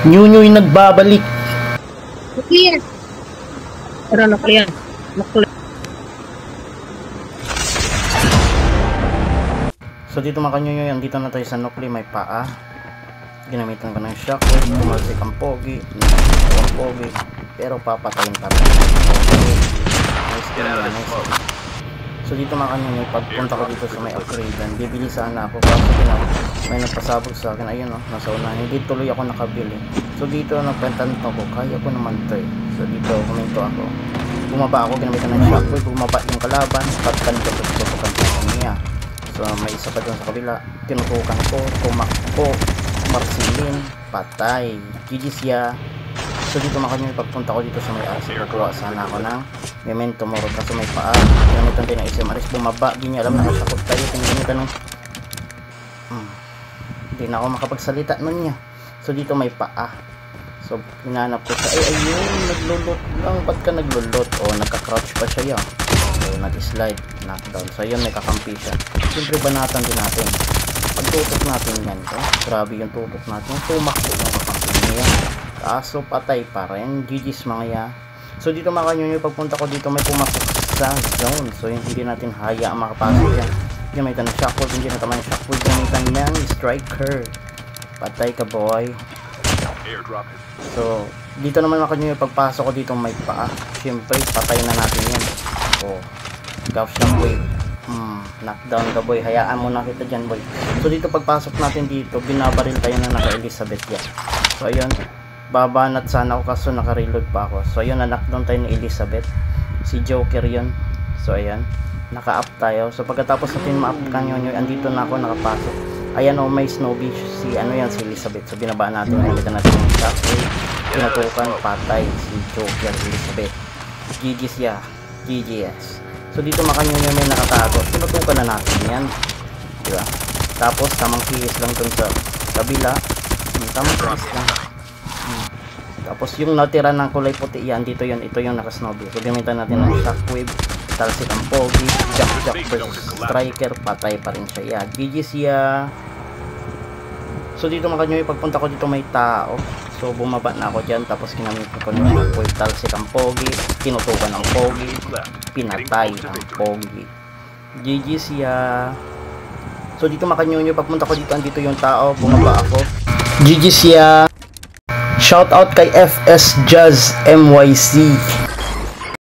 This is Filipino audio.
Nyunyoy nagbabalik. Clear. Pero na-clear. Na-clear. So dito mga kanyunyoy, andito na tayo sa Nukli, may paa. Ginamitan ko ng shockwave, tumalsik ang pogi, ang pogi, pero papatayin pa rin. Nice kill yan, nice. So dito mga kanyunyoy, pagpunta ko dito sa may upgradean, bibili sana ako kasi may nagpasabog sa akin. Ayun oh, nasa unahan, hindi tuloy ako nakabili. So dito nagpentanto ko, kaya ko naman to eh. So dito kuminto ako, bumaba ako, ginamitan ng shockwave, bumaba yung kalaban, pagkanto niya. So may isa pa doon sa kabila, tinutukan ko, tumakbo, marsilin, patay, GG siya. So dito mga kanyunyoy, pagpunta ko dito sa may asset, nakuha sana ako ng memento moro kasi may paa. Ginamitan din ng SMRS, bumaba, di niya alam na kasakot tayo, ginamitan ng hindi na ako makapagsalita nun niya. So dito may paa, so hinanap ko siya, ayun, naglulot lang. Ba't ka naglulot? O nagka-crouch pa siya yan. So nag-slide, knockdown. So yun, may kakampi siya. Siyempre banatan din natin, pagtutok natin yan. So, grabe yung tutok natin, tumakbo yung kakampi niya, kaso patay pa rin. GG's mga ya. So dito mga kanyunyoy, pagpunta ko dito may pumasok sa zone. So yung hindi natin hayaan makapasok yan. Gamitan ng shockwave, hindi na tama yung shockwave, gamitan ng striker, patay ka boy. So dito naman mga kanyunyoy, pagpasok ko dito may paa, syempre patay na natin yan. So gauss shockwave, knockdown ka boy, hayaan mo na kita dyan boy. So dito pagpasok natin dito, binabaril tayo na naka-Elizabeth yan. So ayun, babanat sana ako kaso naka-reload pa ako. So ayun, na-knockdown tayo ni Elizabeth, si Joker yun. So ayan, naka-up tayo. So pagkatapos natin ma-up kanyunyoy, andito na ako nakapasok. Ayan o, may snowbee, si ano yan, si Elizabeth. So binabaan natin, nalitan natin yung shockwave, pinatukan, patay si Joker, Elizabeth. GG siya, GGS. So dito makanyunyoy may nakatago, pinatukan na natin yan, diba? Tapos tamang kiss lang dun sa kabila, tamang kiss lang. Tapos yung natira ng kulay puti yan, dito yun, ito yung naka-snowbee. So gamitan natin ng shockwave, talsik ang pogi, jack versus striker, patay pa rin siya. Yeah, GG siya. So dito mga kanyunyoy, pagpunta ko dito may tao. So bumaba na ako dyan, tapos ginamit ko ng shockwave, talsik ang pogi, tinutukan ang pogi, pinatay ang pogi. GG siya. So dito mga kanyunyoy, pagpunta ko dito, andito yung tao, bumaba ako. GG siya. Shout out kay FS Jazz MYC.